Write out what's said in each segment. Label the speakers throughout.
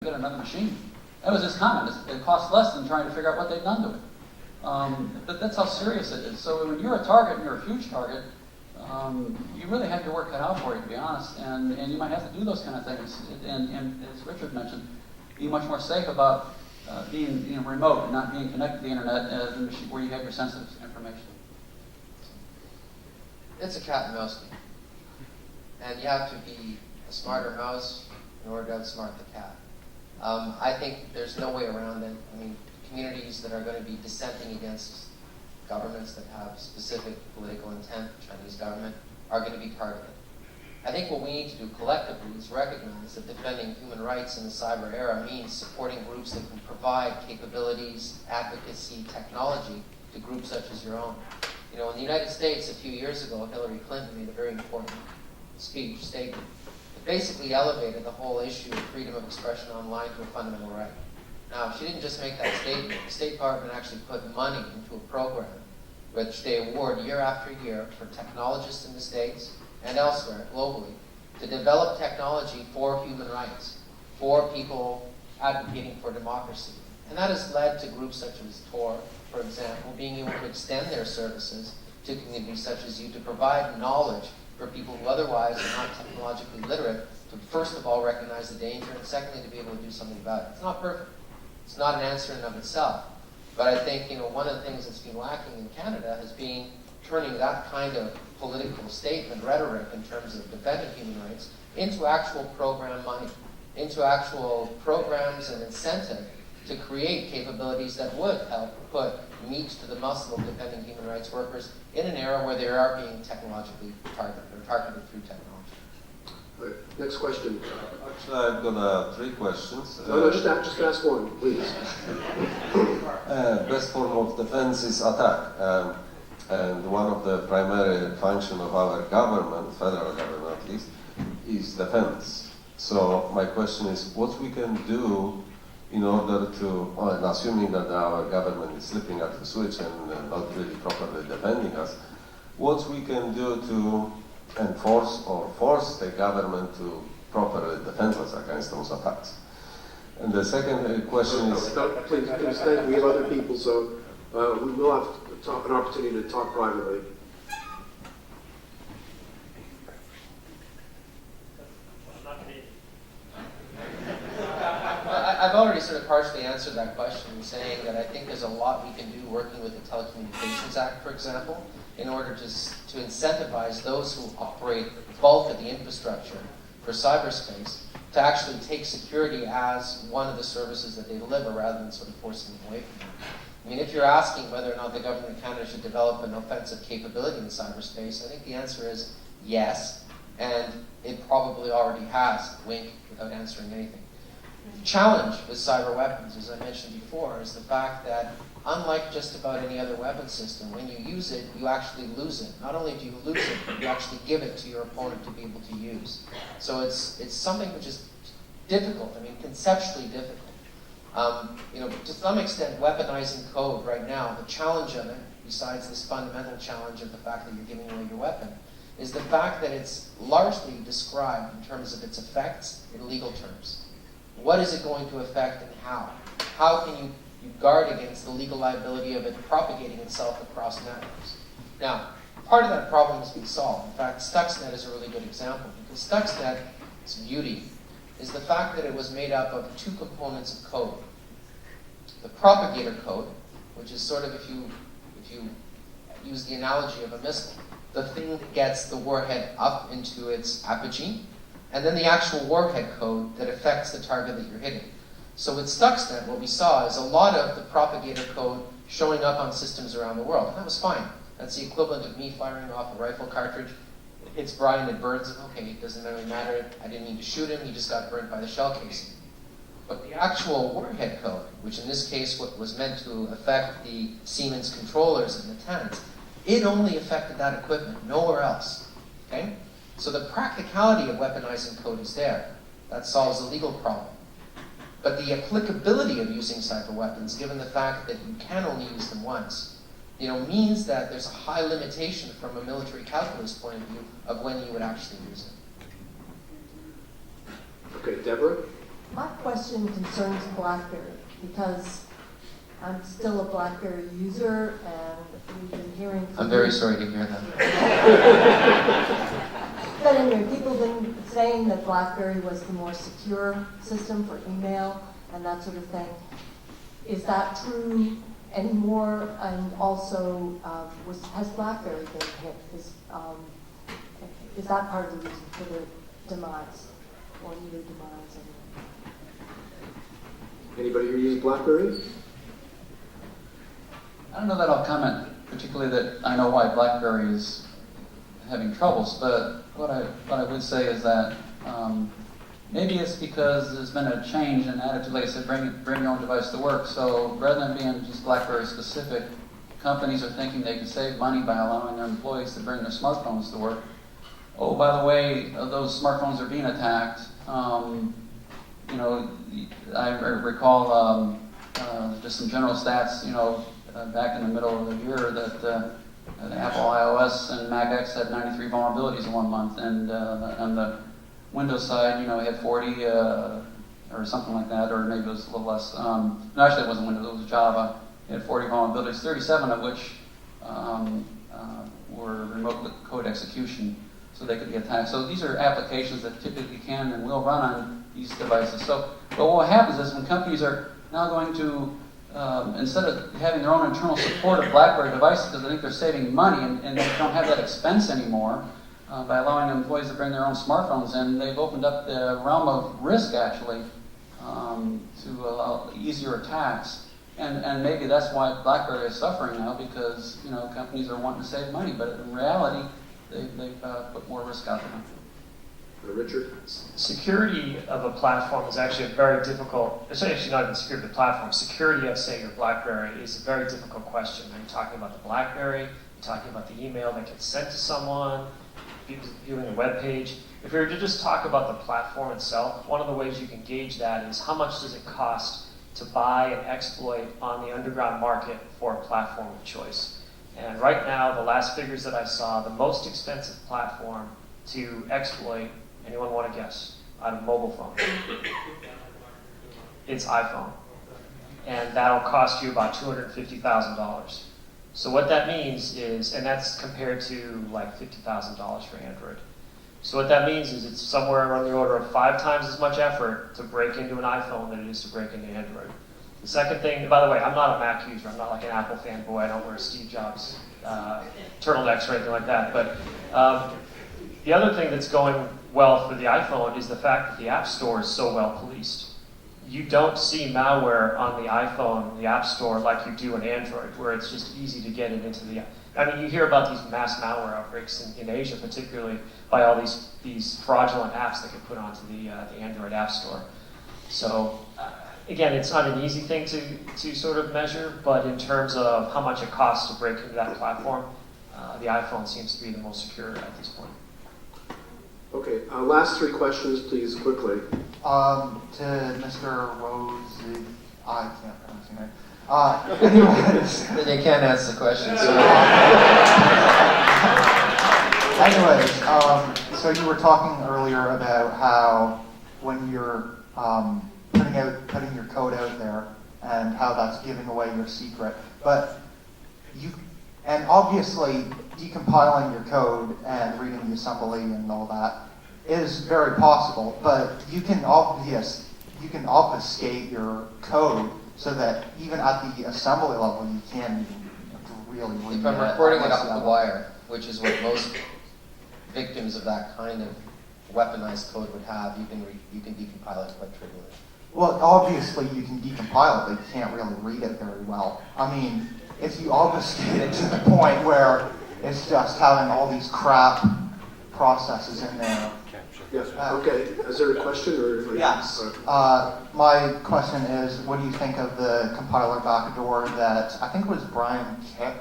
Speaker 1: get another machine. That was his comment. It costs less than trying to figure out what they've done to it. But that's how serious it is. So when you're a target and you're a huge target, you really have your work cut out for you, to be honest. And you might have to do those kind of things. And as Richard mentioned, be much more safe about being remote and not being connected to the internet where you have your sensitive information.
Speaker 2: It's a cat and mouse game. And you have to be a smarter mouse in order to outsmart the cat. I think there's no way around it. I mean, communities that are going to be dissenting against governments that have specific political intent, the Chinese government, are going to be targeted. I think what we need to do collectively is recognize that defending human rights in the cyber era means supporting groups that can provide capabilities, advocacy, technology to groups such as your own. You know, in the United States a few years ago, Hillary Clinton made a very important statement. It basically elevated the whole issue of freedom of expression online to a fundamental right. Now, she didn't just make that statement. The State Department actually put money into a program which they award year after year for technologists in the States and elsewhere globally to develop technology for human rights, for people advocating for democracy. And that has led to groups such as Tor, for example, being able to extend their services to communities such as you to provide knowledge for people who otherwise are not technologically literate to first of all recognize the danger and secondly to be able to do something about it. It's not perfect. It's not an answer in and of itself. But I think one of the things that's been lacking in Canada has been turning that kind of political statement rhetoric in terms of defending human rights into actual program money, into actual programs and incentive to create capabilities that would help put meat to the muscle of defending human rights workers in an era where they are being technologically targeted or targeted through technology.
Speaker 3: All right, next question.
Speaker 4: Actually, I've got 3 questions.
Speaker 3: No, just ask one, please.
Speaker 4: Best form of defense is attack. And one of the primary functions of our government, federal government at least, is defense. So my question is, what we can do in order to, and assuming that our government is slipping at the switch and not really properly defending us, what we can do to enforce or force the government to properly defend us against those attacks. And the second question is...
Speaker 3: Please, thank you. We have other people, so we will have an opportunity to talk privately.
Speaker 2: I've already sort of partially answered that question in saying that I think there's a lot we can do working with the Telecommunications Act, for example, in order to incentivize those who operate the bulk of the infrastructure for cyberspace to actually take security as one of the services that they deliver rather than sort of forcing them away from it. I mean, if you're asking whether or not the government of Canada should develop an offensive capability in cyberspace, I think the answer is yes, and it probably already has, wink, without answering anything. The challenge with cyber weapons, as I mentioned before, is the fact that unlike just about any other weapon system, when you use it, you actually lose it. Not only do you lose it, but you actually give it to your opponent to be able to use. So it's something which is difficult, I mean, conceptually difficult. To some extent, weaponizing code right now, the challenge of it, besides this fundamental challenge of the fact that you're giving away your weapon, is the fact that it's largely described in terms of its effects in legal terms. What is it going to affect and how? How can you guard against the legal liability of it propagating itself across networks? Now, part of that problem has been solved. In fact, Stuxnet is a really good example, because Stuxnet's beauty is the fact that it was made up of 2 components of code. The propagator code, which is sort of, if you use the analogy of a missile, the thing that gets the warhead up into its apogee, and then the actual warhead code that affects the target that you're hitting. So with Stuxnet, what we saw is a lot of the propagator code showing up on systems around the world, and that was fine. That's the equivalent of me firing off a rifle cartridge. It hits Brian, it burns him. Okay, it doesn't really matter. I didn't mean to shoot him. He just got burnt by the shell casing. But the actual warhead code, which in this case was meant to affect the Siemens controllers and the tanks, it only affected that equipment, nowhere else. Okay? So the practicality of weaponizing code is there. That solves the legal problem. But the applicability of using cyber weapons, given the fact that you can only use them once, means that there's a high limitation from a military calculus point of view of when you would actually use it.
Speaker 3: Okay, Deborah?
Speaker 5: My question concerns BlackBerry because I'm still a BlackBerry user, and we've been hearing.
Speaker 2: I'm very sorry to hear that.
Speaker 5: But anyway, people have been saying that BlackBerry was the more secure system for email and that sort of thing. Is that true anymore? And also, has BlackBerry been hit? Is that part of the reason for the demise, or near demise?
Speaker 3: Anybody here use BlackBerry?
Speaker 1: I don't know that I'll comment particularly that I know why BlackBerry is having troubles, but what I would say is that maybe it's because there's been a change in attitude. Like I said, bring your own device to work. So rather than being just BlackBerry specific, companies are thinking they can save money by allowing their employees to bring their smartphones to work. Oh, by the way, those smartphones are being attacked. You know, I recall just some general stats. You know, back in the middle of the year that the Apple iOS and Mac X had 93 vulnerabilities in 1 month, and on the Windows side, you know, we had 40 or something like that, or maybe it was a little less. No, actually, it wasn't Windows; it was Java. It had 40 vulnerabilities, 37 of which were remote code execution, so they could be attacked. So these are applications that typically can and will run on these devices. So, but what happens is when companies are now going to instead of having their own internal support of BlackBerry devices, because I think they're saving money and they don't have that expense anymore, by allowing employees to bring their own smartphones in, they've opened up the realm of risk actually to allow easier attacks. And maybe that's why BlackBerry is suffering now, because you know companies are wanting to save money, but in reality, they've put more risk out there.
Speaker 3: Richard?
Speaker 6: Security of a platform is actually a very difficult, it's actually not even security of the platform, security of, say, your BlackBerry is a very difficult question. Are you talking about the BlackBerry? Are you talking about the email that gets sent to someone? Viewing a web page? If we were to just talk about the platform itself, one of the ways you can gauge that is how much does it cost to buy an exploit on the underground market for a platform of choice. And right now, the last figures that I saw, the most expensive platform to exploit, anyone want to guess, on a mobile phone? It's iPhone. And that'll cost you about $250,000. So what that means is, and that's compared to like $50,000 for Android. So what that means is it's somewhere on the order of 5 times as much effort to break into an iPhone than it is to break into Android. The second thing, by the way, I'm not a Mac user. I'm not like an Apple fanboy. I don't wear Steve Jobs turtlenecks or anything like that. But the other thing that's going well for the iPhone is the fact that the App Store is so well policed. You don't see malware on the iPhone, the App Store, like you do in Android, where it's just easy to get it into the. I mean, you hear about these mass malware outbreaks in Asia, particularly by all these fraudulent apps that get put onto the Android App Store. So, again, it's not an easy thing to sort of measure, but in terms of how much it costs to break into that platform, the iPhone seems to be the most secure at this point.
Speaker 3: Okay, last 3 questions, please, quickly.
Speaker 7: To Mr. Rose, I can't pronounce your name. Anyways.
Speaker 2: They can't answer the question. So.
Speaker 7: Anyways, so you were talking earlier about how when you're putting your code out there and how that's giving away your secret, but and obviously decompiling your code and reading the assembly and all that is very possible, but you can obfuscate your code so that even at the assembly level you can't even really read it.
Speaker 2: If I'm recording it off the wire, which is what most victims of that kind of weaponized code would have, you can decompile it quite trivially.
Speaker 7: Well, obviously you can decompile it, but you can't really read it very well. I mean, if you obfuscate it to the point where it's just having all these crap processes in there.
Speaker 3: Yes, okay. Is there a question? Or
Speaker 7: Yes. My question is, what do you think of the compiler backdoor that, I think it was Brian Kipp,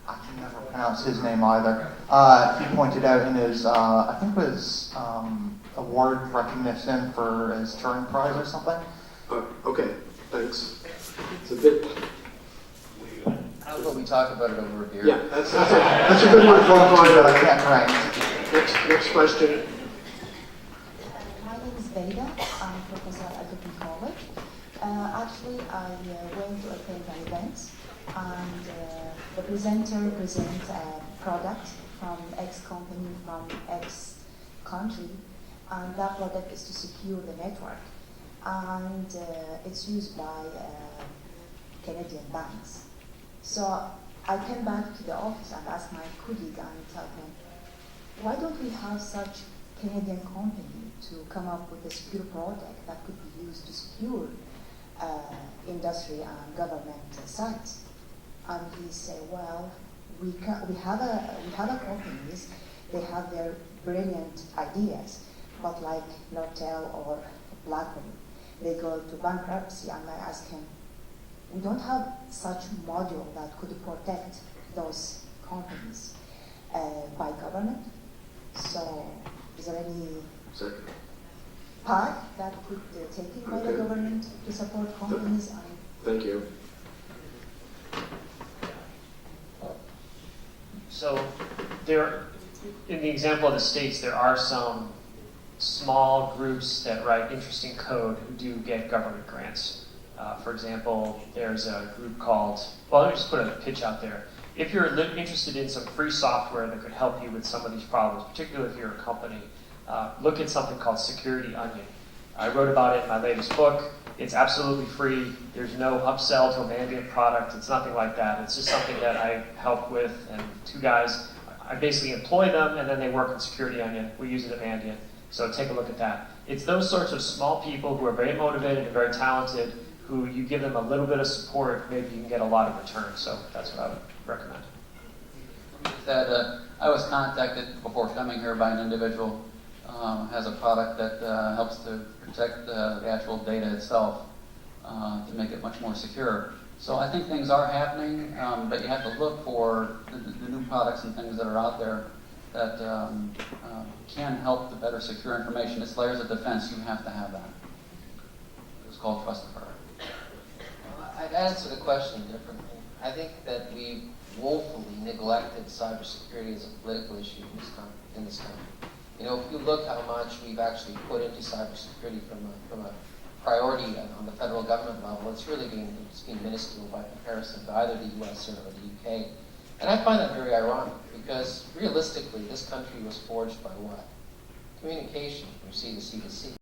Speaker 7: I can never pronounce his name either, he pointed out in his, I think it was award recognition for his Turing Prize or something?
Speaker 3: Okay, thanks. It's a bit...
Speaker 2: How about we talk about it over a beer?
Speaker 3: Yeah, that's a good one for a
Speaker 7: But I can't rank.
Speaker 3: Next question.
Speaker 5: My name is Veda. I'm a professor at the
Speaker 8: Actually, I went to attend an event, and the presenter presents a product from X company, from X country, and that product is to secure the network. And it's used by Canadian banks. So I came back to the office and asked my colleague and tell him, why don't we have such Canadian company to come up with a secure product that could be used to secure industry and government sites? And he said, well, we have a companies, they have their brilliant ideas, but like Nortel or BlackBerry, they go to bankruptcy. And I asked him, we don't have such module that could protect those companies by government. So is there any
Speaker 3: Second.
Speaker 8: path that could taken by the
Speaker 3: Okay.
Speaker 8: government to support companies?
Speaker 3: Thank you.
Speaker 6: So there, in the example of the states, there are some small groups that write interesting code who do get government grants. For example, there's a group called, well, let me just put a pitch out there. If you're interested in some free software that could help you with some of these problems, particularly if you're a company, look at something called Security Onion. I wrote about it in my latest book. It's absolutely free. There's no upsell to a Mandiant product. It's nothing like that. It's just something that I help with, and two guys, I basically employ them, and then they work on Security Onion. We use it at Mandiant. So take a look at that. It's those sorts of small people who are very motivated and very talented, who you give them a little bit of support, maybe you can get a lot of return. So that's what I would recommend.
Speaker 1: That I was contacted before coming here by an individual has a product that helps to protect the actual data itself to make it much more secure. So I think things are happening, but you have to look for the new products and things that are out there that can help to better secure information. It's layers of defense. You have to have that. It's called Trustify.
Speaker 2: I'd answer the question differently. I think that we woefully neglected cybersecurity as a political issue in this country. You know, if you look how much we've actually put into cybersecurity from a priority on the federal government level, it's been minuscule by comparison to either the US or the UK. And I find that very ironic, because realistically, this country was forged by what? Communication from sea to sea to sea.